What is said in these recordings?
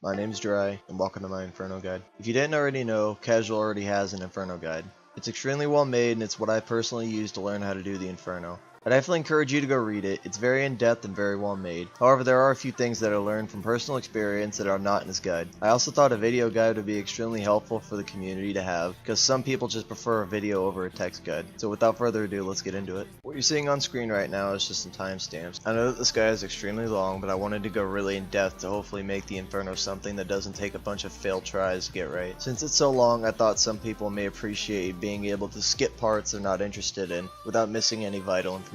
My name's Dry, and welcome to my Inferno guide. If you didn't already know, Casual already has an Inferno guide. It's extremely well made, and it's what I personally use to learn how to do the Inferno. I definitely encourage you to go read it. It's very in-depth and very well made. However, there are a few things that I learned from personal experience that are not in this guide. I also thought a video guide would be extremely helpful for the community to have, because some people just prefer a video over a text guide. So without further ado, let's get into it. What you're seeing on screen right now is just some timestamps. I know that this guide is extremely long, but I wanted to go really in-depth to hopefully make the Inferno something that doesn't take a bunch of failed tries to get right. Since it's so long, I thought some people may appreciate being able to skip parts they're not interested in without missing any vital information.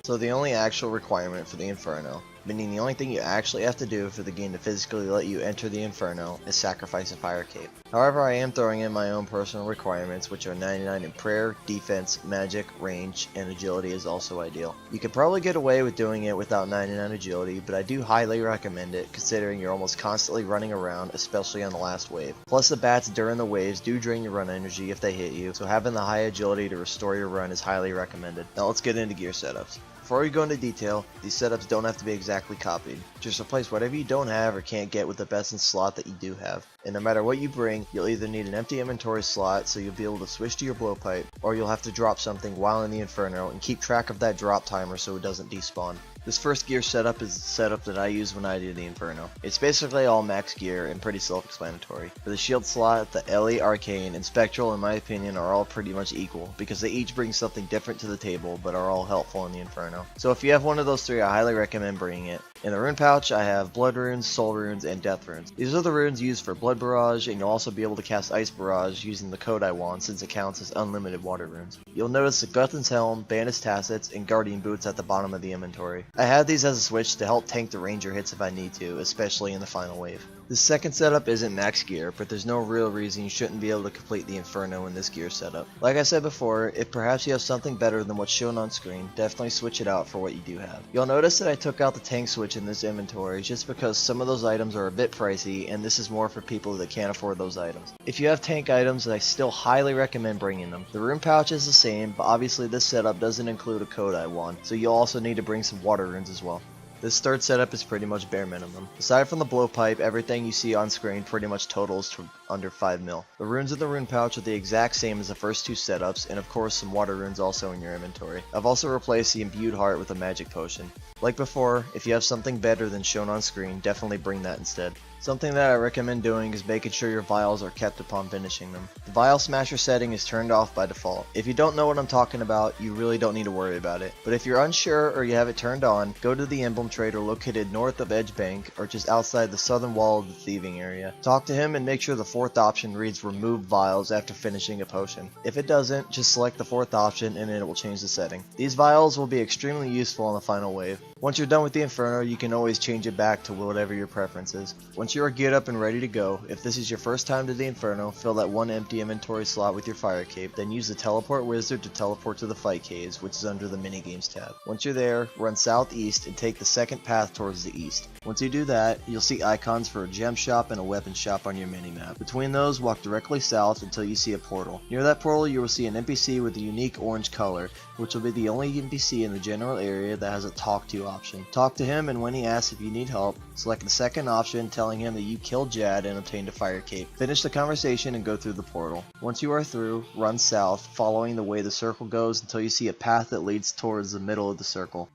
So the only actual requirement for the Inferno, meaning the only thing you actually have to do for the game to physically let you enter the Inferno, is sacrifice a fire cape. However, I am throwing in my own personal requirements, which are 99 in prayer, defense, magic, range, and agility is also ideal. You could probably get away with doing it without 99 agility, but I do highly recommend it considering you're almost constantly running around, especially on the last wave. Plus the bats during the waves do drain your run energy if they hit you, so having the high agility to restore your run is highly recommended. Now let's get into gear setups. Before we go into detail, these setups don't have to be exactly copied. Just replace whatever you don't have or can't get with the best in slot that you do have. And no matter what you bring, you'll either need an empty inventory slot so you'll be able to switch to your blowpipe, or you'll have to drop something while in the Inferno and keep track of that drop timer so it doesn't despawn. This first gear setup is the setup that I use when I do the Inferno. It's basically all max gear and pretty self-explanatory. For the shield slot, the Ellie, Arcane, and Spectral in my opinion are all pretty much equal because they each bring something different to the table but are all helpful in the Inferno. So if you have one of those three, I highly recommend bringing it. In the rune pouch, I have blood runes, soul runes, and death runes. These are the runes used for blood barrage, and you'll also be able to cast ice barrage using the code I want since it counts as unlimited water runes. You'll notice the Guthan's helm, Bandit's tassets, and guardian boots at the bottom of the inventory. I have these as a switch to help tank the ranger hits if I need to, especially in the final wave. This second setup isn't max gear, but there's no real reason you shouldn't be able to complete the Inferno in this gear setup. Like I said before, if perhaps you have something better than what's shown on screen, definitely switch it out for what you do have. You'll notice that I took out the tank switch in this inventory just because some of those items are a bit pricey, and this is more for people that can't afford those items. If you have tank items, I still highly recommend bringing them. The rune pouch is the same, but obviously this setup doesn't include a code I want, so you'll also need to bring some water runes as well. This third setup is pretty much bare minimum. Aside from the blowpipe, everything you see on screen pretty much totals to under 5 mil. The runes in the rune pouch are the exact same as the first two setups, and of course some water runes also in your inventory. I've also replaced the imbued heart with a magic potion. Like before, if you have something better than shown on screen, definitely bring that instead. Something that I recommend doing is making sure your vials are kept upon finishing them. The vial smasher setting is turned off by default. If you don't know what I'm talking about, you really don't need to worry about it. But if you're unsure or you have it turned on, go to the emblem trader located north of Edge Bank or just outside the southern wall of the thieving area. Talk to him and make sure the fourth option reads remove vials after finishing a potion. If it doesn't, just select the fourth option and it will change the setting. These vials will be extremely useful on the final wave. Once you're done with the Inferno, you can always change it back to whatever your preference is. Once you are geared up and ready to go, if this is your first time to the Inferno, fill that one empty inventory slot with your fire cape, then use the teleport wizard to teleport to the fight caves, which is under the minigames tab. Once you're there, run southeast and take the second path towards the east. Once you do that, you'll see icons for a gem shop and a weapon shop on your minimap. Between those, walk directly south until you see a portal. Near that portal, you will see an NPC with a unique orange color, which will be the only NPC in the general area that has a talk to option. Talk to him, and when he asks if you need help, select the second option telling him that you killed Jad and obtained a fire cape. Finish the conversation and go through the portal. Once you are through, run south, following the way the circle goes until you see a path that leads towards the middle of the circle.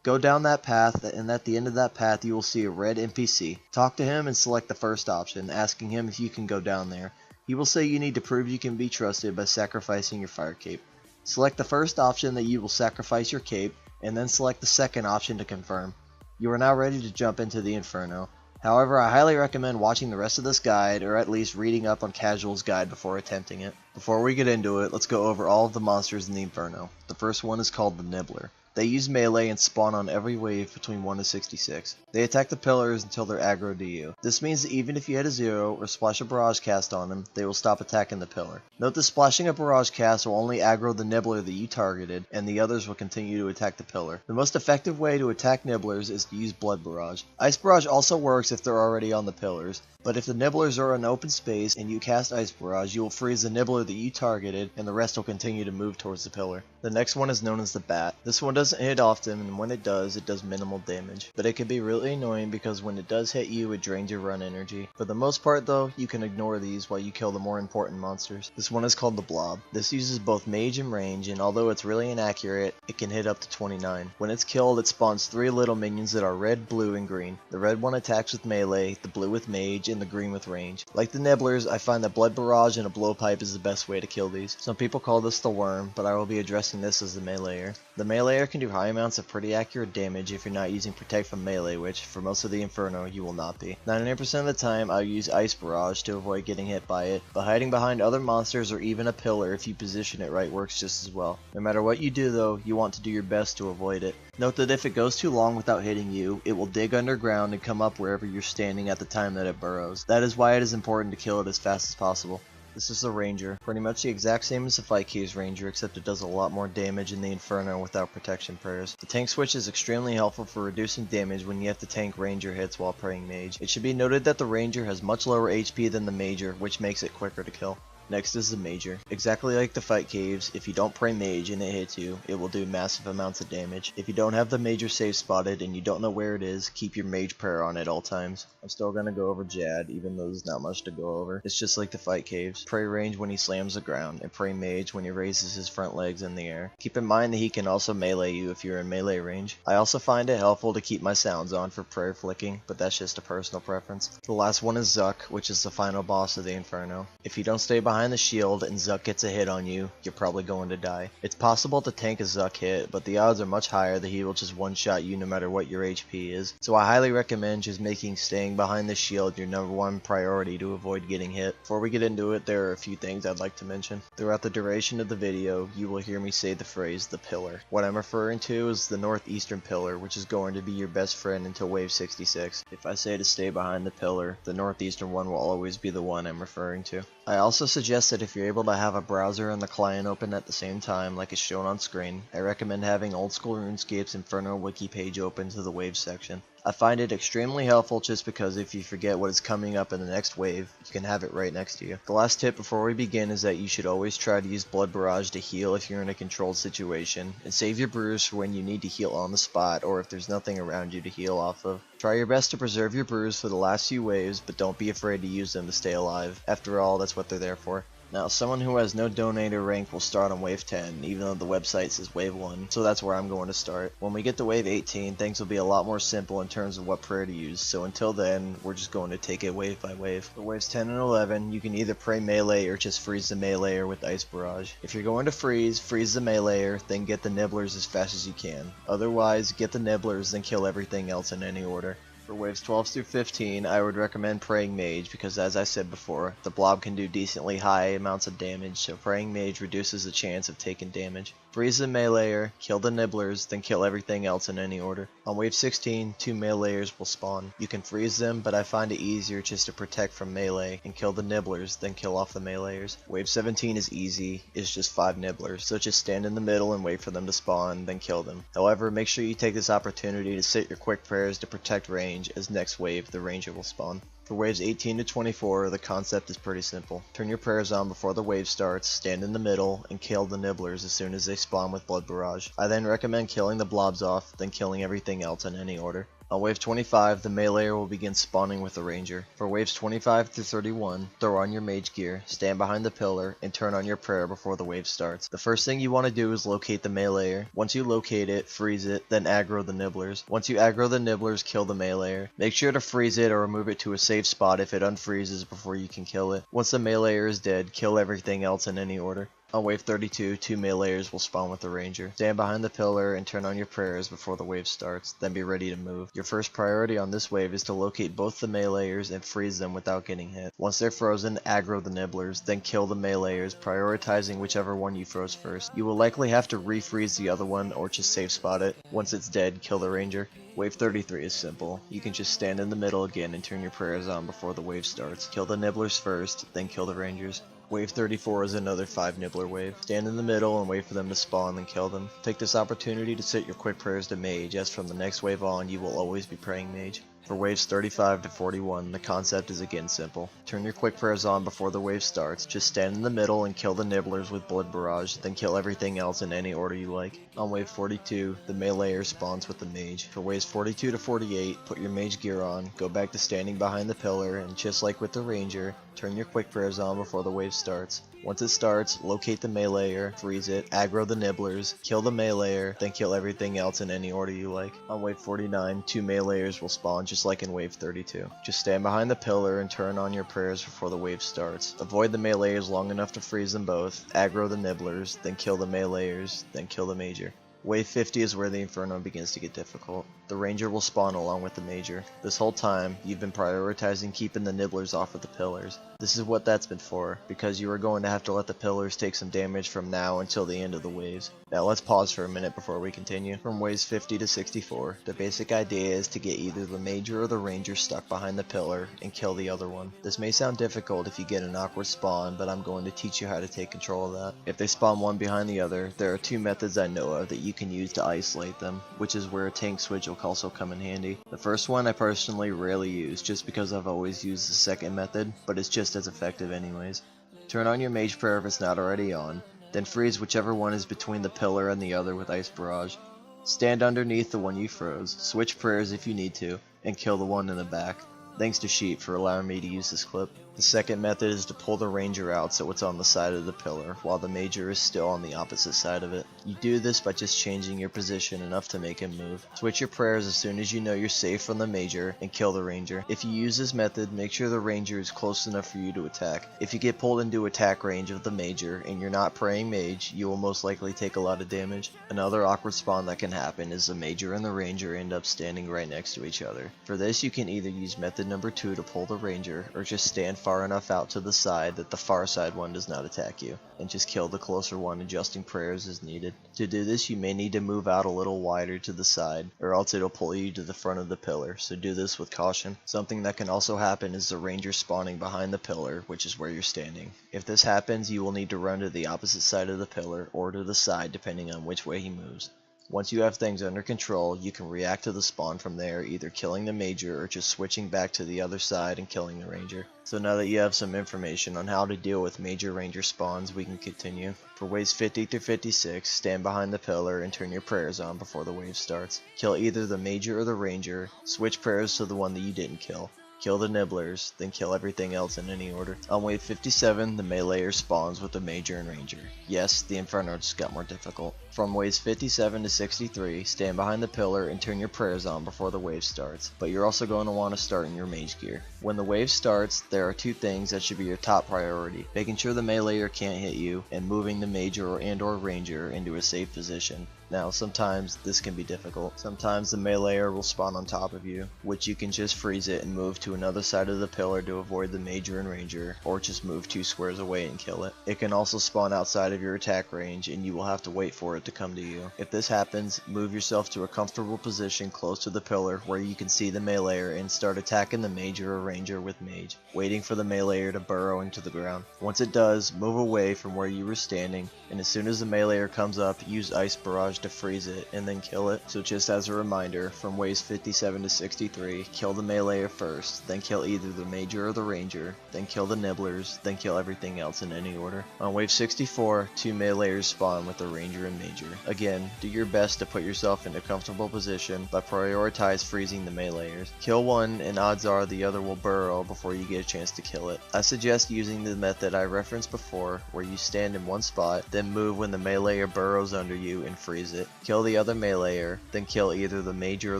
Go down that path, and at the end of that path you will see a red NPC. Talk to him and select the first option, asking him if you can go down there. He will say you need to prove you can be trusted by sacrificing your fire cape. Select the first option that you will sacrifice your cape, and then select the second option to confirm. You are now ready to jump into the Inferno. However, I highly recommend watching the rest of this guide, or at least reading up on Casual's guide before attempting it. Before we get into it, let's go over all of the monsters in the Inferno. The first one is called the Nibbler. They use melee and spawn on every wave between 1 to 66. They attack the pillars until they're aggro to you. This means that even if you hit a 0 or splash a barrage cast on them, they will stop attacking the pillar. Note that splashing a barrage cast will only aggro the Nibbler that you targeted, and the others will continue to attack the pillar. The most effective way to attack Nibblers is to use blood barrage. Ice barrage also works if they're already on the pillars, but if the Nibblers are in open space and you cast ice barrage, you will freeze the Nibbler that you targeted, and the rest will continue to move towards the pillar. The next one is known as the Bat. This one doesn't hit often, and when it does minimal damage. But it can be really annoying because when it does hit you, it drains your run energy. For the most part though, you can ignore these while you kill the more important monsters. This one is called the Blob. This uses both mage and range, and although it's really inaccurate, it can hit up to 29. When it's killed, it spawns 3 little minions that are red, blue, and green. The red one attacks with melee, the blue with mage, and the green with range. Like the Nibblers, I find that Blood Barrage and a Blowpipe is the best way to kill these. Some people call this the Worm, but I will be addressing this as the Meleeer. The Meleeer can do high amounts of pretty accurate damage if you're not using Protect from melee, which for most of the Inferno you will not be. 99% of the time I'll use Ice Barrage to avoid getting hit by it, but hiding behind other monsters or even a pillar if you position it right works just as well. No matter what you do though, you want to do your best to avoid it. Note that if it goes too long without hitting you, it will dig underground and come up wherever you're standing at the time that it burrows. That is why it is important to kill it as fast as possible. This is the Ranger, pretty much the exact same as the Fight Caves Ranger, except it does a lot more damage in the Inferno without protection prayers. The tank switch is extremely helpful for reducing damage when you have to tank Ranger hits while praying Mage. It should be noted that the Ranger has much lower HP than the Major, which makes it quicker to kill. Next is the Major. Exactly like the Fight Caves, if you don't pray Mage and it hits you, it will do massive amounts of damage. If you don't have the Major safe spotted and you don't know where it is, keep your Mage prayer on at all times. I'm still gonna go over Jad, even though there's not much to go over. It's just like the Fight Caves. Pray range when he slams the ground, and pray Mage when he raises his front legs in the air. Keep in mind that he can also melee you if you're in melee range. I also find it helpful to keep my sounds on for prayer flicking, but that's just a personal preference. The last one is Zuck, which is the final boss of the Inferno. If you don't stay behind the shield and Zuck gets a hit on you, you're probably going to die. It's possible to tank a Zuck hit, but the odds are much higher that he will just one-shot you no matter what your HP is. So I highly recommend just making staying behind the shield your #1 priority to avoid getting hit. Before we get into it, there are a few things I'd like to mention. Throughout the duration of the video, you will hear me say the phrase, the pillar. What I'm referring to is the northeastern pillar, which is going to be your best friend until wave 66. If I say to stay behind the pillar, the northeastern one will always be the one I'm referring to. I also suggest that if you're able to have a browser and the client open at the same time like is shown on screen, I recommend having Old School RuneScape's Inferno wiki page open to the wave section. I find it extremely helpful just because if you forget what is coming up in the next wave, you can have it right next to you. The last tip before we begin is that you should always try to use Blood Barrage to heal if you're in a controlled situation, and save your brews for when you need to heal on the spot or if there's nothing around you to heal off of. Try your best to preserve your brews for the last few waves, but don't be afraid to use them to stay alive. After all, that's what they're there for. Now, someone who has no donator rank will start on wave 10, even though the website says wave 1, so that's where I'm going to start. When we get to wave 18, things will be a lot more simple in terms of what prayer to use, so until then, we're just going to take it wave by wave. For waves 10 and 11, you can either pray melee or just freeze the meleeer with Ice Barrage. If you're going to freeze the meleeer, then get the Nibblers as fast as you can. Otherwise, get the Nibblers, then kill everything else in any order. For waves 12 through 15, I would recommend praying Mage because, as I said before, the blob can do decently high amounts of damage, so praying Mage reduces the chance of taking damage. Freeze the meleeer, kill the Nibblers, then kill everything else in any order. On wave 16, 2 meleeers will spawn. You can freeze them, but I find it easier just to protect from melee and kill the Nibblers, then kill off the meleeers. Wave 17 is easy, it's just 5 Nibblers, so just stand in the middle and wait for them to spawn, then kill them. However, make sure you take this opportunity to sit your quick prayers to protect range, as next wave the Ranger will spawn. For waves 18 to 24, the concept is pretty simple. Turn your prayers on before the wave starts, stand in the middle, and kill the Nibblers as soon as they spawn with Blood Barrage. I then recommend killing the blobs off, then killing everything else in any order. On wave 25, the meleeer will begin spawning with the Ranger. For waves 25 through 31, throw on your mage gear, stand behind the pillar, and turn on your prayer before the wave starts. The first thing you want to do is locate the meleeer. Once you locate it, freeze it, then aggro the Nibblers. Once you aggro the Nibblers, kill the meleeer. Make sure to freeze it or remove it to a safe spot if it unfreezes before you can kill it. Once the meleeer is dead, kill everything else in any order. On wave 32, 2 meleeers will spawn with the Ranger. Stand behind the pillar and turn on your prayers before the wave starts, then be ready to move. Your first priority on this wave is to locate both the meleeers and freeze them without getting hit. Once they're frozen, aggro the Nibblers, then kill the meleeers, prioritizing whichever one you froze first. You will likely have to refreeze the other one or just safe spot it. Once it's dead, kill the Ranger. Wave 33 is simple. You can just stand in the middle again and turn your prayers on before the wave starts. Kill the Nibblers first, then kill the Rangers. Wave 34 is another 5 Nibbler wave. Stand in the middle and wait for them to spawn, then kill them. Take this opportunity to set your quick prayers to Mage, as from the next wave on you will always be praying Mage. For waves 35 to 41, the concept is again simple. Turn your quick prayers on before the wave starts, just stand in the middle and kill the nibblers with blood barrage, then kill everything else in any order you like. On wave 42, the meleeer spawns with the mage. For waves 42 to 48, put your mage gear on, go back to standing behind the pillar, and just like with the ranger, turn your quick prayers on before the wave starts. Once it starts, locate the meleeer, freeze it, aggro the nibblers, kill the meleeer, then kill everything else in any order you like. On wave 49, 2 meleeers will spawn just like in wave 32. Just stand behind the pillar and turn on your prayers before the wave starts. Avoid the meleeers long enough to freeze them both, aggro the nibblers, then kill the meleeers, then kill the major. Wave 50 is where the Inferno begins to get difficult. The Ranger will spawn along with the Major. This whole time, you've been prioritizing keeping the nibblers off of the pillars. This is what that's been for, because you are going to have to let the pillars take some damage from now until the end of the waves. Now let's pause for a minute before we continue. From waves 50 to 64, the basic idea is to get either the Major or the Ranger stuck behind the pillar and kill the other one. This may sound difficult if you get an awkward spawn, but I'm going to teach you how to take control of that. If they spawn one behind the other, there are two methods I know of that you can use to isolate them, which is where a tank switch will also come in handy. The first one I personally rarely use just because I've always used the second method, but it's just as effective anyways. Turn on your mage prayer if it's not already on, then freeze whichever one is between the pillar and the other with ice barrage. Stand underneath the one you froze, switch prayers if you need to, and kill the one in the back. Thanks to Sheep for allowing me to use this clip. The second method is to pull the Ranger out so it's on the side of the pillar, while the Major is still on the opposite side of it. You do this by just changing your position enough to make him move. Switch your prayers as soon as you know you're safe from the Major, and kill the Ranger. If you use this method, make sure the Ranger is close enough for you to attack. If you get pulled into attack range of the Major, and you're not praying Mage, you will most likely take a lot of damage. Another awkward spawn that can happen is the Major and the Ranger end up standing right next to each other. For this, you can either use method number 2 to pull the Ranger, or just stand far enough out to the side that the far side one does not attack you, and just kill the closer one, adjusting prayers as needed. To do this, you may need to move out a little wider to the side, or else it'll pull you to the front of the pillar, so do this with caution. Something that can also happen is the Ranger spawning behind the pillar, which is where you're standing. If this happens, you will need to run to the opposite side of the pillar, or to the side depending on which way he moves. Once you have things under control, you can react to the spawn from there, either killing the Major or just switching back to the other side and killing the Ranger. So now that you have some information on how to deal with Major Ranger spawns, we can continue. For waves 50 through 56, stand behind the pillar and turn your prayers on before the wave starts. Kill either the Major or the Ranger, switch prayers to the one that you didn't kill. Kill the nibblers, then kill everything else in any order. On wave 57, the meleeer spawns with the Major and Ranger. Yes, the Inferno just got more difficult. From waves 57 to 63, stand behind the pillar and turn your prayers on before the wave starts, but you're also going to want to start in your mage gear. When the wave starts, there are two things that should be your top priority: making sure the meleeer can't hit you, and moving the Major and/or Ranger into a safe position. Now, sometimes this can be difficult. Sometimes the meleeer will spawn on top of you, which you can just freeze it and move to another side of the pillar to avoid the Major and Ranger, or just move 2 squares away and kill it. It can also spawn outside of your attack range, and you will have to wait for it to come to you. If this happens, move yourself to a comfortable position close to the pillar where you can see the meleeer and start attacking the Major or Ranger with Mage, waiting for the meleeer to burrow into the ground. Once it does, move away from where you were standing, and as soon as the meleeer comes up, use Ice Barrage to freeze it and then kill it. So just as a reminder, from waves 57 to 63, kill the meleeer first, then kill either the Major or the Ranger, then kill the nibblers, then kill everything else in any order. On wave 64, 2 meleeers spawn with the Ranger and Major. Again, do your best to put yourself in a comfortable position, but prioritize freezing the meleeers. Kill one and odds are the other will burrow before you get a chance to kill it. I suggest using the method I referenced before, where you stand in one spot, then move when the meleeer burrows under you and freeze it. Kill the other meleeer, then kill either the Major or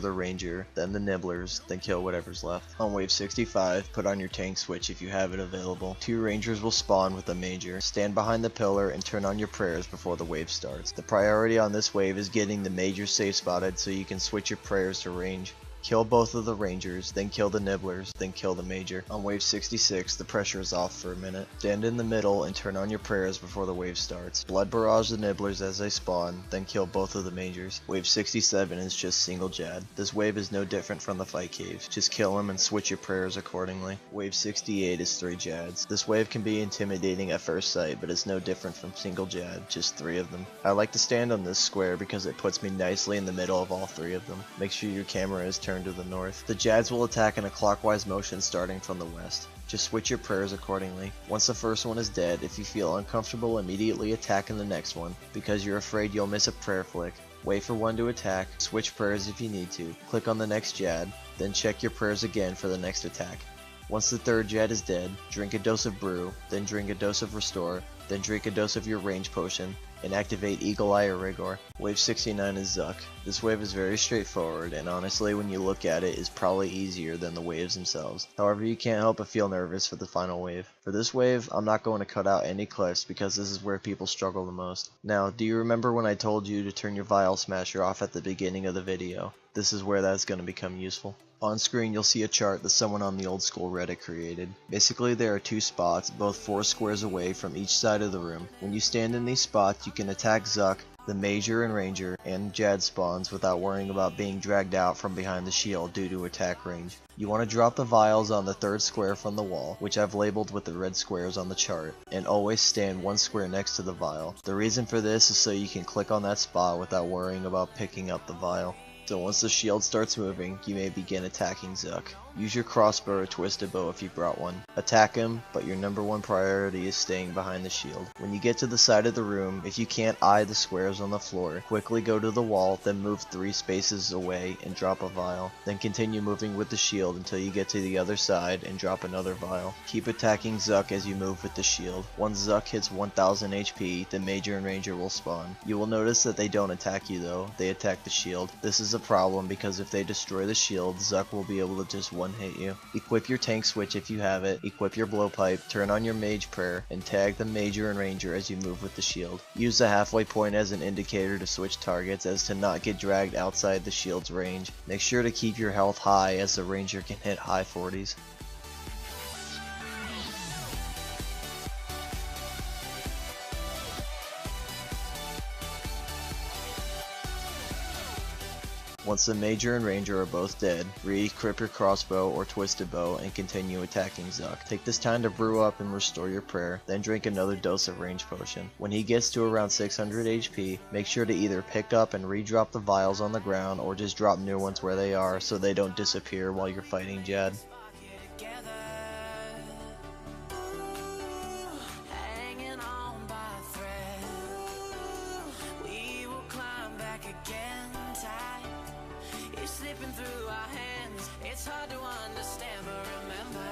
the Ranger, then the nibblers, then kill whatever's left. On wave 65, put on your tank switch if you have it available. 2 Rangers will spawn with the Major. Stand behind the pillar and turn on your prayers before the wave starts. The priority on this wave is getting the Major safe spotted so you can switch your prayers to range. Kill both of the Rangers, then kill the nibblers, then kill the Major. On wave 66, the pressure is off for a minute. Stand in the middle and turn on your prayers before the wave starts. Blood barrage the nibblers as they spawn, then kill both of the Majors. Wave 67 is just single Jad. This wave is no different from the fight caves. Just kill them and switch your prayers accordingly. Wave 68 is 3 Jads. This wave can be intimidating at first sight, but it's no different from single Jad, just 3 of them. I like to stand on this square because it puts me nicely in the middle of all 3 of them. Make sure your camera is turned turn to the north. The Jads will attack in a clockwise motion starting from the west. Just switch your prayers accordingly. Once the first one is dead, if you feel uncomfortable immediately attacking the next one, because you're afraid you'll miss a prayer flick, wait for one to attack, switch prayers if you need to, click on the next Jad, then check your prayers again for the next attack. Once the third Jad is dead, drink a dose of brew, then drink a dose of restore, then drink a dose of your range potion, and activate Eagle Eye or Rigor. Wave 69 is Zuck. This wave is very straightforward, and honestly when you look at it, is probably easier than the waves themselves. However, you can't help but feel nervous for the final wave. For this wave, I'm not going to cut out any clips because this is where people struggle the most. Now, do you remember when I told you to turn your Vial Smasher off at the beginning of the video? This is where that's going to become useful. On screen you'll see a chart that someone on the old school Reddit created. Basically there are two spots, both 4 squares away from each side of the room. When you stand in these spots you can attack Zuck, the Major and Ranger, and Jad spawns without worrying about being dragged out from behind the shield due to attack range. You want to drop the vials on the third square from the wall, which I've labeled with the red squares on the chart, and always stand 1 square next to the vial. The reason for this is so you can click on that spot without worrying about picking up the vial. So once the shield starts moving, you may begin attacking Zuck. Use your crossbow or twisted bow if you brought one. Attack him, but your number one priority is staying behind the shield. When you get to the side of the room, if you can't eye the squares on the floor, quickly go to the wall, then move 3 spaces away and drop a vial. Then continue moving with the shield until you get to the other side and drop another vial. Keep attacking Zuck as you move with the shield. Once Zuck hits 1000 HP, the Major and Ranger will spawn. You will notice that they don't attack you though, they attack the shield. This is a problem because if they destroy the shield, Zuck will be able to just one-hit you. Equip your tank switch if you have it, equip your blowpipe, turn on your mage prayer, and tag the Major and Ranger as you move with the shield. Use the halfway point as an indicator to switch targets as to not get dragged outside the shield's range. Make sure to keep your health high as the Ranger can hit high 40s. Once the Major and Ranger are both dead, re-equip your crossbow or twisted bow and continue attacking Zuck. Take this time to brew up and restore your prayer, then drink another dose of range potion. When he gets to around 600 HP, make sure to either pick up and re-drop the vials on the ground or just drop new ones where they are so they don't disappear while you're fighting Jad. Slipping through our hands, it's hard to understand, but remember.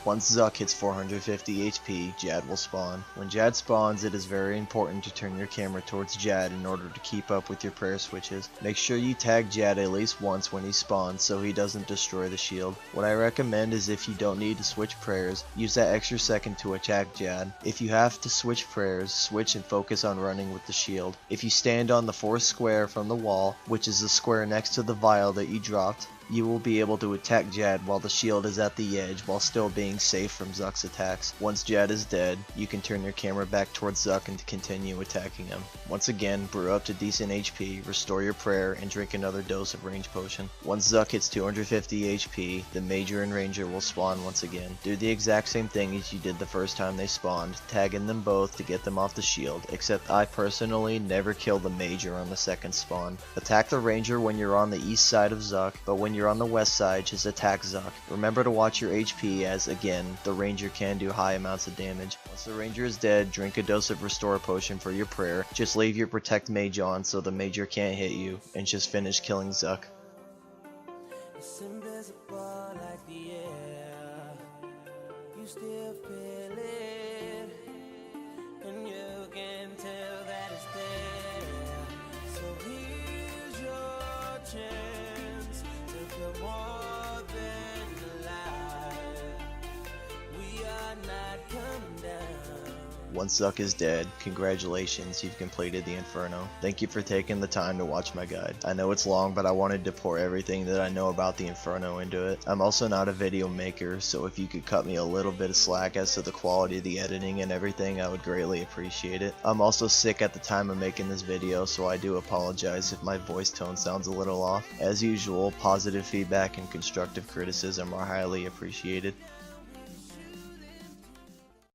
Once Zuck hits 450 HP, Jad will spawn. When Jad spawns, it is very important to turn your camera towards Jad in order to keep up with your prayer switches. Make sure you tag Jad at least once when he spawns so he doesn't destroy the shield. What I recommend is if you don't need to switch prayers, use that extra second to attack Jad. If you have to switch prayers, switch and focus on running with the shield. If you stand on the 4th square from the wall, which is the square next to the vial that you dropped, you will be able to attack Jad while the shield is at the edge while still being safe from Zuck's attacks. Once Jad is dead, you can turn your camera back towards Zuck and continue attacking him. Once again, brew up to decent HP, restore your prayer, and drink another dose of range potion. Once Zuck hits 250 HP, the Major and Ranger will spawn once again. Do the exact same thing as you did the first time they spawned, tagging them both to get them off the shield, except I personally never kill the Major on the second spawn. Attack the Ranger when you're on the east side of Zuck, but when you're on the west side, just attack Zuck. Remember to watch your HP as, again, the Ranger can do high amounts of damage. Once the Ranger is dead, drink a dose of Restore Potion for your prayer. Just leave your Protect Mage on so the Major can't hit you, and just finish killing Zuck. It's invisible like the air. You still feel it, and you can tell that it's there. So here's your chance to feel more than alive. We are not coming down. Once Zuck is dead, congratulations, you've completed the Inferno. Thank you for taking the time to watch my guide. I know it's long, but I wanted to pour everything that I know about the Inferno into it. I'm also not a video maker, so if you could cut me a little bit of slack as to the quality of the editing and everything, I would greatly appreciate it. I'm also sick at the time of making this video, so I do apologize if my voice tone sounds a little off. As usual, positive feedback and constructive criticism are highly appreciated.